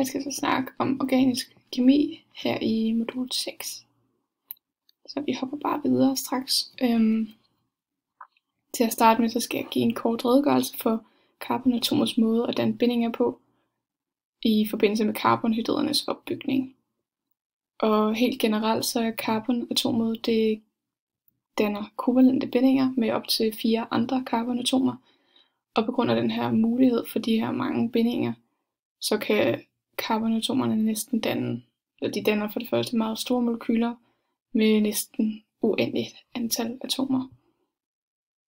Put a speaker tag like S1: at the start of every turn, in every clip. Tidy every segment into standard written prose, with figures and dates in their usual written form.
S1: Jeg skal så snakke om organisk kemi her i modul 6. Så vi hopper bare videre straks. Til at starte med, så skal jeg give en kort redegørelse for carbonatomers måde at danne bindinger på i forbindelse med carbonhydridernes opbygning. Og helt generelt så er carbonatomet, det danner kovalente bindinger med op til 4 andre carbonatomer. Og på grund af den her mulighed for de her mange bindinger, så kan carbonatomerne næsten danne, eller de danner for det første meget store molekyler med næsten uendeligt antal atomer.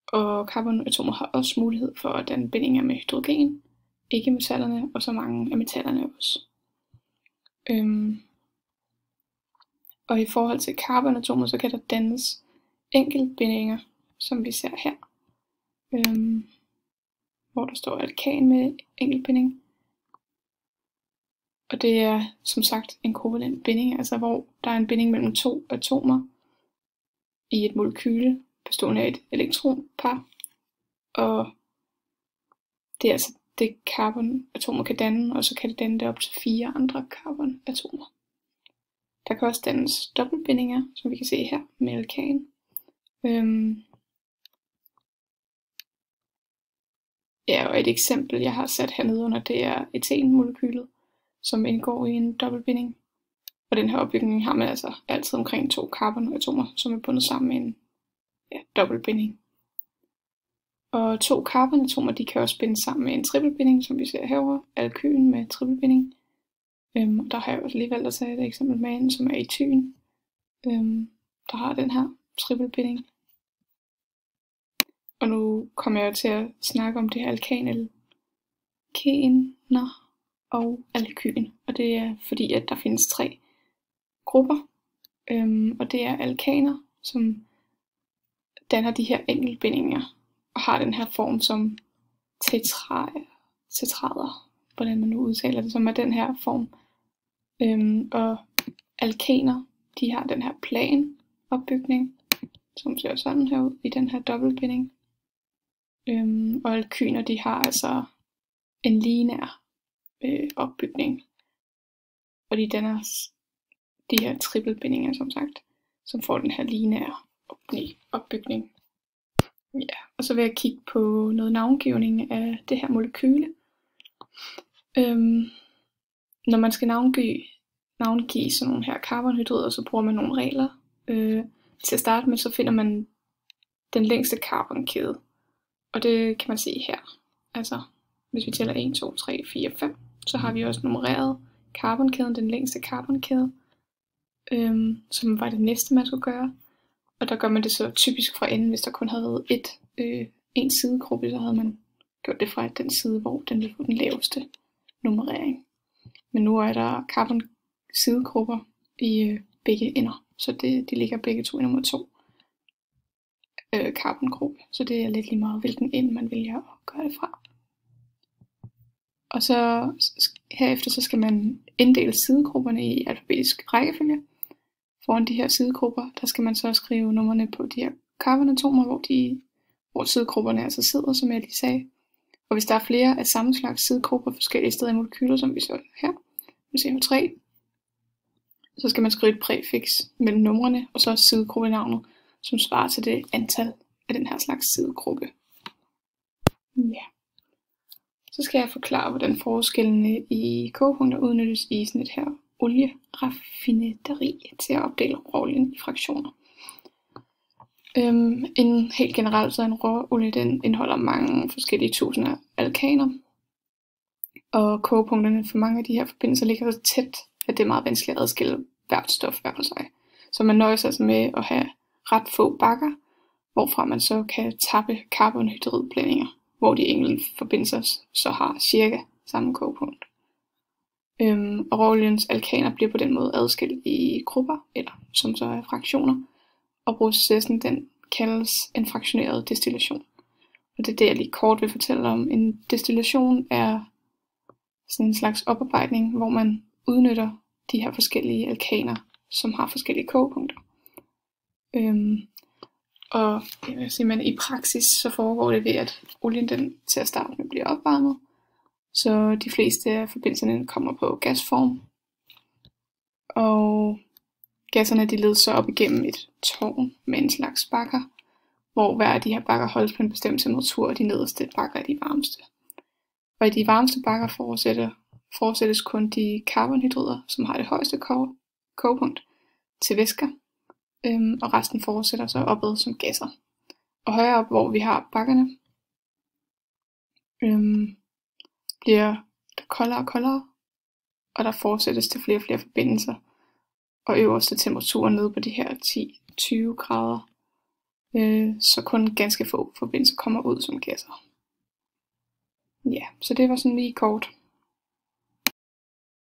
S1: Og carbonatomer har også mulighed for at danne bindinger med hydrogen, ikke metallerne, og så mange af metallerne også. Og i forhold til carbonatomer, så kan der dannes enkeltbindinger, som vi ser her, hvor der står alkan med enkeltbinding. Og det er som sagt en kovalent binding, altså hvor der er en binding mellem 2 atomer i et molekyle bestående af et elektronpar. Og det er altså det carbonatomer kan danne, og så kan det danne det op til 4 andre carbonatomer. Der kan også dannes dobbeltbindinger, som vi kan se her med alkan. Ja, og et eksempel jeg har sat hernede under, det er etenmolekylet, som indgår i en dobbeltbinding. Og den her opbygning har man altså altid omkring 2 carbonatomer, som er bundet sammen med en dobbeltbinding. Og 2 carbonatomer, de kan også binde sammen med en trippelbinding, som vi ser herovre, alkyn med trippelbinding. Og der har jeg også lige valgt at tage et eksempel med en, som er etyn, der har den her trippelbinding. Og nu kommer jeg til at snakke om det her alkaner og alkyn. Og det er fordi, at der findes 3 grupper. Og det er alkaner, som danner de her enkeltbindinger og har den her form som tetrader, hvordan man nu udtaler det, som er den her form. Og alkaner, de har den her plan opbygning, som ser sådan her ud i den her dobbeltbinding. Og alkyner, de har altså en lineær opbygning, og de danner de her trippelbindinger, som sagt, som får den her lineære opbygning. Ja, og så vil jeg kigge på noget navngivning af det her molekyle. Når man skal navngive sådan nogle her carbonhydrider, så bruger man nogle regler. Til at starte med, så finder man den længste carbonkæde, og det kan man se her. Altså, hvis vi tæller 1, 2, 3, 4, 5, så har vi også nummereret carbonkæden, den længste carbonkæde, som var det næste, man skulle gøre. Og der gør man det så typisk fra enden, hvis der kun havde været en sidegruppe, så havde man gjort det fra den side, hvor den ville få den laveste nummerering. Men nu er der carbon-sidegrupper i begge ender, så de ligger begge to i nummer 2 carbongruppe. Så det er lidt lige meget, hvilken ende man vælger at gøre det fra. Og så herefter så skal man inddele sidegrupperne i alfabetisk rækkefølge. Foran de her sidegrupper, der skal man så skrive numrene på de her carbonatomer, hvor sidegrupperne altså sidder, som jeg lige sagde. Og hvis der er flere af samme slags sidegrupper forskellige steder i molekyler, som vi så her, med CO3, så skal man skrive et præfiks mellem numrene, og så sidegruppenavnet, som svarer til det antal af den her slags sidegruppe. Ja. Så skal jeg forklare, hvordan forskellene i kogepunkter udnyttes i sådan et her olieraffinaderi til at opdele råolien i fraktioner. Helt generelt så en råolie, den indeholder mange forskellige tusinder alkaner, og kogepunkterne for mange af de her forbindelser ligger så tæt, at det er meget vanskeligt at adskille hvert stof hver for sig. Så man nøjes altså med at have ret få bakker, hvorfra man så kan tappe carbonhydridblandinger, hvor de enkelte forbindelser så har cirka samme kogepunkt. Og råoliens alkaner bliver på den måde adskilt i grupper, eller som så er fraktioner, og processen den kaldes en fraktioneret destillation. Og det er det, jeg lige kort vil fortælle om. En destillation er sådan en slags oparbejdning, hvor man udnytter de her forskellige alkaner, som har forskellige kogepunkter. Og jeg vil sige, men i praksis så foregår det ved, at olien den til at starte med bliver opvarmet, Så de fleste af forbindelserne kommer på gasform, og gasserne de ledes så op igennem et tårn med en slags bakker, hvor hver af de her bakker holdes på en bestemt temperatur, og de nederste bakker er de varmeste. Og i de varmeste bakker fortsættes kun de karbonhydrider, som har det højeste kogepunkt, til væsker, og resten fortsætter så opad som gasser. Og højere op, hvor vi har bakkerne, bliver der koldere og koldere, og der fortsættes til flere og flere forbindelser, og øverste temperaturer nede på de her 10-20 grader, så kun ganske få forbindelser kommer ud som gasser. Ja, så det var sådan lige kort.